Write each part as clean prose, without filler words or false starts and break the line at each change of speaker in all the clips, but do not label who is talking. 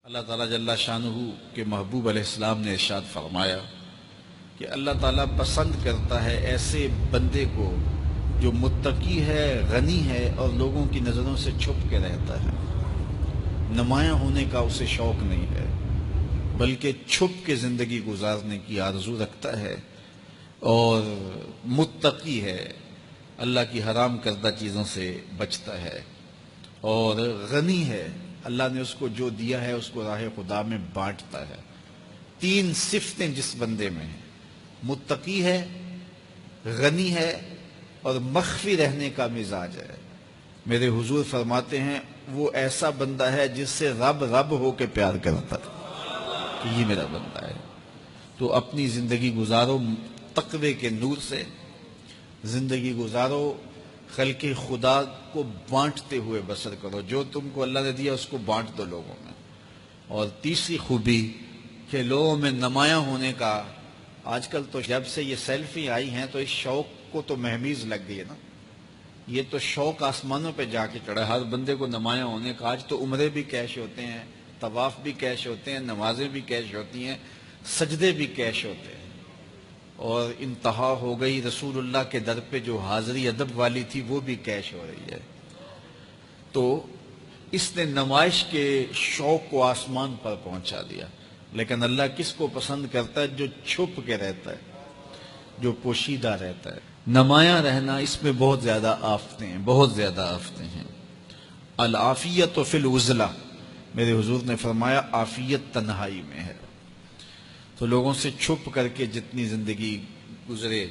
اللہ تعالیٰ جل شانہ کے محبوب علیہ السلام نے ارشاد فرمایا کہ اللہ تعالیٰ پسند کرتا ہے ایسے بندے کو جو متقی ہے، غنی ہے اور لوگوں کی نظروں سے چھپ کے رہتا ہے۔ نمایاں ہونے کا اسے شوق نہیں ہے، بلکہ چھپ کے زندگی گزارنے کی آرزو رکھتا ہے، اور متقی ہے، اللہ کی حرام کردہ چیزوں سے بچتا ہے، اور غنی ہے، اللہ نے اس کو جو دیا ہے اس کو راہ خدا میں بانٹتا ہے۔ تین صفتیں جس بندے میں ہیں، متقی ہے، غنی ہے اور مخفی رہنے کا مزاج ہے، میرے حضور فرماتے ہیں وہ ایسا بندہ ہے جس سے رب رب ہو کے پیار کرتا ہے کہ یہ میرا بندہ ہے۔ تو اپنی زندگی گزارو تقوی کے نور سے، زندگی گزارو خلق خدا کو بانٹتے ہوئے بسر کرو، جو تم کو اللہ نے دیا اس کو بانٹ دو لوگوں میں۔ اور تیسری خوبی کہ لوگوں میں نمایاں ہونے کا، آج کل تو جب سے یہ سیلفی آئی ہیں تو اس شوق کو تو مہمیز لگ گئی ہے نا، یہ تو شوق آسمانوں پہ جا کے چڑھا، ہر بندے کو نمایاں ہونے کا۔ آج تو عمرے بھی کیش ہوتے ہیں، طواف بھی کیش ہوتے ہیں، نمازیں بھی کیش ہوتی ہیں، سجدے بھی کیش ہوتے ہیں، اور انتہا ہو گئی رسول اللہ کے در پہ جو حاضری ادب والی تھی وہ بھی کیش ہو رہی ہے۔ تو اس نے نمائش کے شوق کو آسمان پر پہنچا دیا۔ لیکن اللہ کس کو پسند کرتا ہے؟ جو چھپ کے رہتا ہے، جو پوشیدہ رہتا ہے۔ نمایاں رہنا، اس میں بہت زیادہ آفتیں ہیں، بہت زیادہ آفتیں ہیں۔ العافیت فی العزلہ، میرے حضور نے فرمایا عافیت تنہائی میں ہے۔ تو لوگوں سے چھپ کر کے جتنی زندگی گزرے،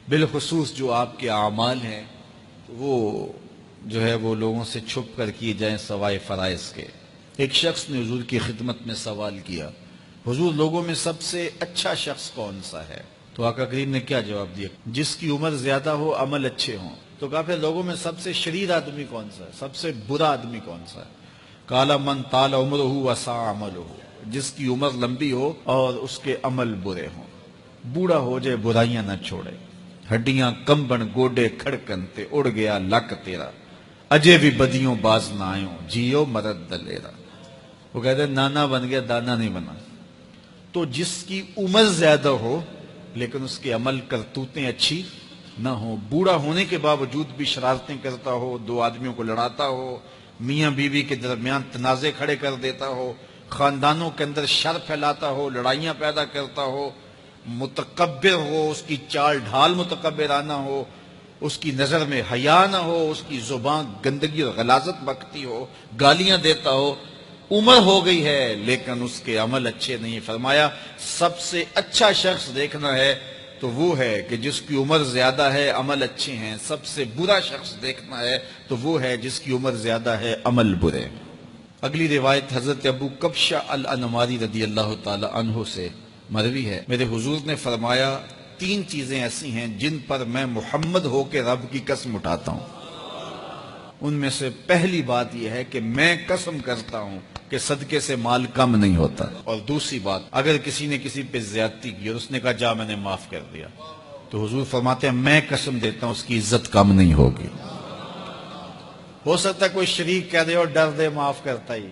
بالخصوص جو آپ کے اعمال ہیں وہ جو ہے وہ لوگوں سے چھپ کر کیے جائیں سوائے فرائض کے۔ ایک شخص نے حضور کی خدمت میں سوال کیا، حضور لوگوں میں سب سے اچھا شخص کون سا ہے؟ تو آقا کریم نے کیا جواب دیا؟ جس کی عمر زیادہ ہو، عمل اچھے ہوں۔ تو کہا پھر لوگوں میں سب سے شریر آدمی کون سا ہے؟ سب سے برا آدمی کون سا ہے؟ قال من طال عمرہ وساء عملہ، جس کی عمر لمبی ہو اور اس کے عمل برے ہوں، بوڑھا ہو جائے برائیاں نہ چھوڑے، ہڈیاں کمبن گوڈے کھڑکن تے اڑ گیا لک تیرا، اجے بھی بدیوں باز نہ آئوں، جیو مرد دلیرا۔ وہ کہتے ہیں نانا بن گیا دانا نہیں بنا۔ تو جس کی عمر زیادہ ہو لیکن اس کے عمل کرتوتیں اچھی نہ ہوں، بوڑھا ہونے کے باوجود بھی شرارتیں کرتا ہو، دو آدمیوں کو لڑاتا ہو، میاں بیوی کے درمیان تنازع کھڑے کر دیتا ہو، خاندانوں کے اندر شر پھیلاتا ہو، لڑائیاں پیدا کرتا ہو، متکبر ہو، اس کی چال ڈھال متکبرانہ ہو، اس کی نظر میں حیا نہ ہو، اس کی زبان گندگی اور غلاظت بکتی ہو، گالیاں دیتا ہو، عمر ہو گئی ہے لیکن اس کے عمل اچھے نہیں۔ فرمایا سب سے اچھا شخص دیکھنا ہے تو وہ ہے کہ جس کی عمر زیادہ ہے، عمل اچھے ہیں۔ سب سے برا شخص دیکھنا ہے تو وہ ہے جس کی عمر زیادہ ہے، عمل برے۔ اگلی روایت حضرت ابو کبشہ الانماری رضی اللہ تعالی عنہ سے مروی ہے، میرے حضور نے فرمایا تین چیزیں ایسی ہیں جن پر میں محمد ہو کے رب کی قسم اٹھاتا ہوں۔ ان میں سے پہلی بات یہ ہے کہ میں قسم کرتا ہوں کہ صدقے سے مال کم نہیں ہوتا، اور دوسری بات اگر کسی نے کسی پہ زیادتی کی اور اس نے کہا جا میں نے معاف کر دیا، تو حضور فرماتے ہیں میں قسم دیتا ہوں اس کی عزت کم نہیں ہوگی۔ ہو سکتا ہے کوئی شریک کہہ دے اور ڈر دے معاف کرتا ہی،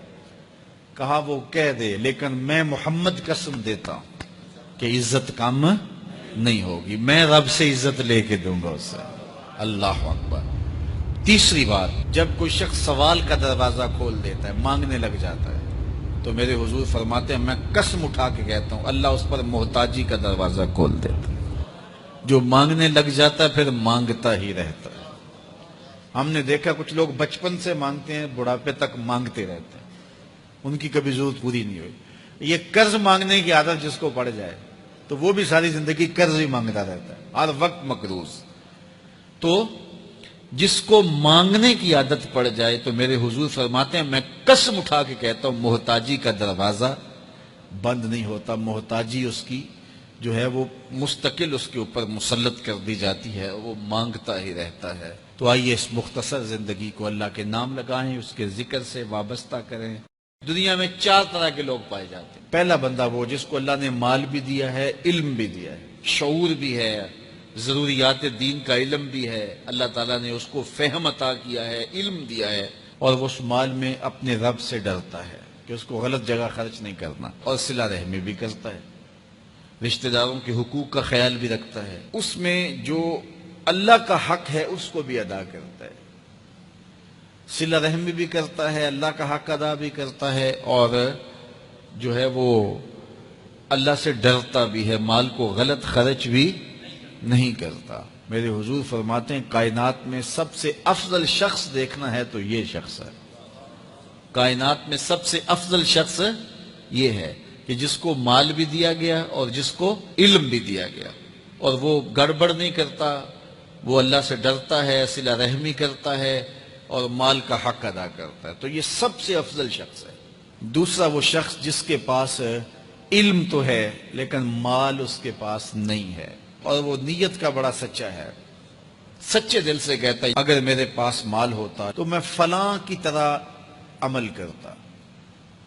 کہا وہ کہہ دے، لیکن میں محمد قسم دیتا ہوں کہ عزت کم نہیں ہوگی، میں رب سے عزت لے کے دوں گا اسے۔ اللہ اکبر۔ تیسری بات، جب کوئی شخص سوال کا دروازہ کھول دیتا ہے، مانگنے لگ جاتا ہے، تو میرے حضور فرماتے ہیں میں قسم اٹھا کے کہتا ہوں اللہ اس پر محتاجی کا دروازہ کھول دیتا ہے۔ جو مانگنے لگ جاتا ہے پھر مانگتا ہی رہتا ہے۔ ہم نے دیکھا کچھ لوگ بچپن سے مانگتے ہیں، بڑھاپے تک مانگتے رہتے ہیں، ان کی کبھی ضرورت پوری نہیں ہوئی۔ یہ قرض مانگنے کی عادت جس کو پڑ جائے تو وہ بھی ساری زندگی قرض ہی مانگتا رہتا ہے، ہر وقت مقروض۔ تو جس کو مانگنے کی عادت پڑ جائے تو میرے حضور فرماتے ہیں میں قسم اٹھا کے کہتا ہوں محتاجی کا دروازہ بند نہیں ہوتا، محتاجی اس کی جو ہے وہ مستقل اس کے اوپر مسلط کر دی جاتی ہے، وہ مانگتا ہی رہتا ہے۔ تو آئیے اس مختصر زندگی کو اللہ کے نام لگائیں، اس کے ذکر سے وابستہ کریں۔ دنیا میں چار طرح کے لوگ پائے جاتے ہیں۔ پہلا بندہ وہ جس کو اللہ نے مال بھی دیا ہے، علم بھی دیا ہے، شعور بھی ہے، ضروریات دین کا علم بھی ہے، اللہ تعالیٰ نے اس کو فہم عطا کیا ہے، علم دیا ہے، اور وہ اس مال میں اپنے رب سے ڈرتا ہے۔ کہ اس کو غلط جگہ خرچ نہیں کرنا، اور صلہ رحمی بھی کرتا ہے، رشتہ داروں کے حقوق کا خیال بھی رکھتا ہے، اس میں جو اللہ کا حق ہے اس کو بھی ادا کرتا ہے، صلہ رحمی بھی کرتا ہے، اللہ کا حق ادا بھی کرتا ہے، اور جو ہے وہ اللہ سے ڈرتا بھی ہے، مال کو غلط خرچ بھی نہیں کرتا۔ میرے حضور فرماتے ہیں کائنات میں سب سے افضل شخص دیکھنا ہے تو یہ شخص ہے، کائنات میں سب سے افضل شخص یہ ہے کہ جس کو مال بھی دیا گیا اور جس کو علم بھی دیا گیا، اور وہ گڑبڑ نہیں کرتا، وہ اللہ سے ڈرتا ہے، صلہ رحمی کرتا ہے اور مال کا حق ادا کرتا ہے، تو یہ سب سے افضل شخص ہے۔ دوسرا وہ شخص جس کے پاس علم تو ہے لیکن مال اس کے پاس نہیں ہے، اور وہ نیت کا بڑا سچا ہے، سچے دل سے کہتا ہے اگر میرے پاس مال ہوتا تو میں فلاں کی طرح عمل کرتا،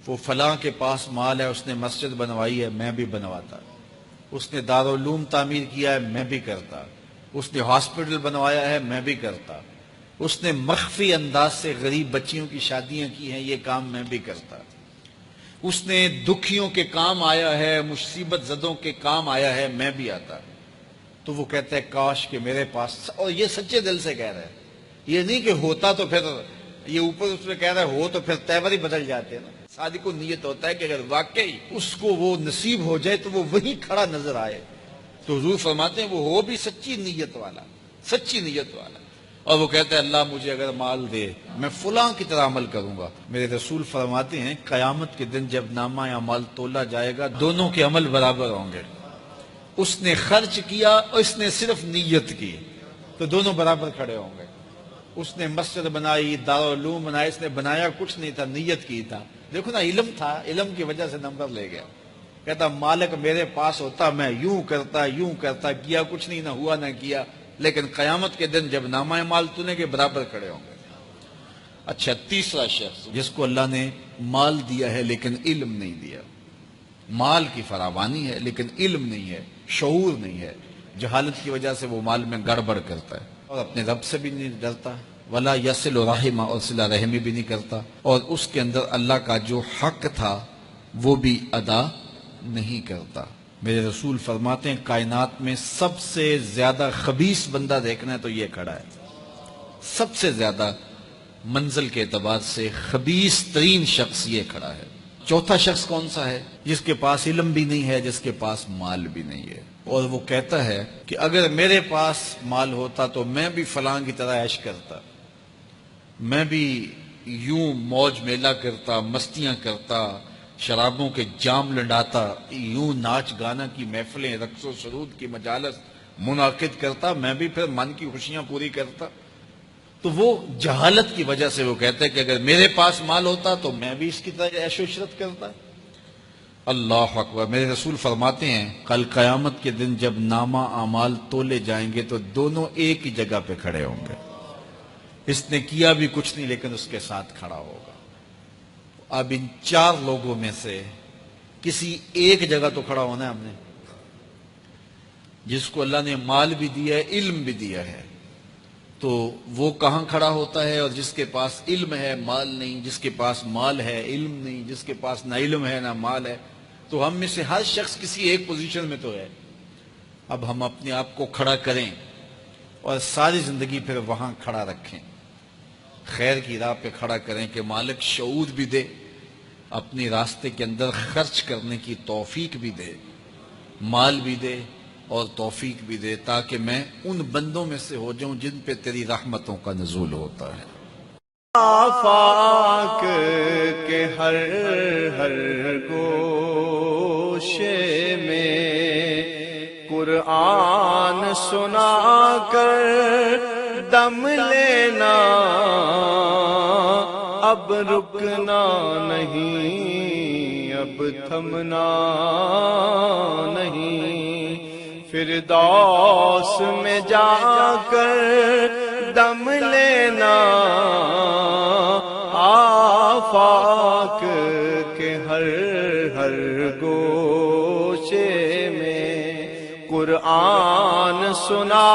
وہ فلاں کے پاس مال ہے، اس نے مسجد بنوائی ہے، میں بھی بنواتا، اس نے دارالعلوم تعمیر کیا ہے، میں بھی کرتا، اس نے ہاسپٹل بنوایا ہے، میں بھی کرتا، اس نے مخفی انداز سے غریب بچیوں کی شادیاں کی ہیں، یہ کام میں بھی کرتا، اس نے دکھیوں کے کام آیا ہے، مصیبت زدوں کے کام آیا ہے، میں بھی آتا۔ تو وہ کہتا ہے کاش کہ میرے پاس، اور یہ سچے دل سے کہہ رہا ہے، یہ نہیں کہ ہوتا تو پھر یہ اوپر اس میں کہہ رہا ہے ہو تو پھر تیور ہی بدل جاتے ہیں نا۔ صادق کو نیت ہوتا ہے کہ اگر واقعی اس کو وہ نصیب ہو جائے تو وہ وہیں کھڑا نظر آئے، تو حضور فرماتے ہیں وہ ہو بھی سچی نیت والا، سچی نیت والا، اور وہ کہتا ہے اللہ مجھے اگر مال دے میں فلاں کی طرح عمل کروں گا۔ میرے رسول فرماتے ہیں قیامت کے دن جب نامہ اعمال تولا جائے گا دونوں کے عمل برابر ہوں گے، اس نے خرچ کیا اور اس نے صرف نیت کی تو دونوں برابر کھڑے ہوں گے۔ اس نے مسجد بنائی، دارالعلوم بنایا، اس نے بنایا کچھ نہیں تھا، نیت کی تھا، دیکھو نا علم تھا، علم کی وجہ سے نمبر لے گیا۔ کہتا مالک میرے پاس ہوتا میں یوں کرتا، کیا کچھ نہیں، نہ ہوا نہ کیا، لیکن قیامت کے دن جب نامہ اعمال تونے کے برابر کھڑے ہوں گے۔ اچھا، تیسرا شخص جس کو اللہ نے مال دیا ہے لیکن علم نہیں دیا، مال کی فراوانی ہے لیکن علم نہیں ہے، شعور نہیں ہے، جہالت کی وجہ سے وہ مال میں گڑبڑ کرتا ہے اور اپنے رب سے بھی نہیں ڈرتا، ولا یصل رحمہ، اور صلہ رحمی بھی نہیں کرتا، اور اس کے اندر اللہ کا جو حق تھا وہ بھی ادا نہیں کرتا۔ میرے رسول فرماتے ہیں کائنات میں سب سے زیادہ خبیث بندہ دیکھنا ہے تو یہ کھڑا ہے، سب سے زیادہ منزل کے اعتبار سے خبیث ترین شخص یہ کھڑا ہے۔ چوتھا شخص کون سا ہے؟ جس کے پاس علم بھی نہیں ہے، جس کے پاس مال بھی نہیں ہے، اور وہ کہتا ہے کہ اگر میرے پاس مال ہوتا تو میں بھی فلاں کی طرح عیش کرتا، میں بھی یوں موج میلہ کرتا، مستیاں کرتا، شرابوں کے جام لنڈاتا، یوں ناچ گانا کی محفلیں، رقص و سرود کی مجالس منعقد کرتا، میں بھی پھر من کی خوشیاں پوری کرتا۔ تو وہ جہالت کی وجہ سے وہ کہتا ہے کہ اگر میرے پاس مال ہوتا تو میں بھی اس کی طرح عیش و عشرت کرتا۔ اللہ اکبر۔ میرے رسول فرماتے ہیں کل قیامت کے دن جب نامہ اعمال تولے جائیں گے تو دونوں ایک ہی جگہ پہ کھڑے ہوں گے، اس نے کیا بھی کچھ نہیں لیکن اس کے ساتھ کھڑا ہوگا۔ اب ان چار لوگوں میں سے کسی ایک جگہ تو کھڑا ہونا ہے ہم نے، جس کو اللہ نے مال بھی دیا ہے، علم بھی دیا ہے، تو وہ کہاں کھڑا ہوتا ہے؟ اور جس کے پاس علم ہے مال نہیں، جس کے پاس مال ہے علم نہیں، جس کے پاس نہ علم ہے نہ مال ہے، تو ہم میں سے ہر شخص کسی ایک پوزیشن میں تو ہے۔ اب ہم اپنے آپ کو کھڑا کریں اور ساری زندگی پھر وہاں کھڑا رکھیں، خیر کی راہ پہ کھڑا کریں کہ مالک شعور بھی دے، اپنی راستے کے اندر خرچ کرنے کی توفیق بھی دے، مال بھی دے اور توفیق بھی دے، تاکہ میں ان بندوں میں سے ہو جاؤں جن پہ تیری رحمتوں کا نزول ہوتا ہے۔
آفاق کے ہر ہر گوشے میں قرآن سنا کر دم لینا، اب رکنا نہیں، اب تھمنا نہیں، فردوس میں جا کر دم لینا، آفاق کے ہر ہر گوشے میں قرآن سنا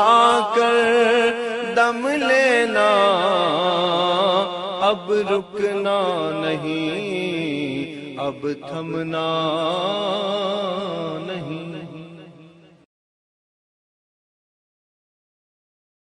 کر دم لینا، اب رکنا نہیں، اب تھمنا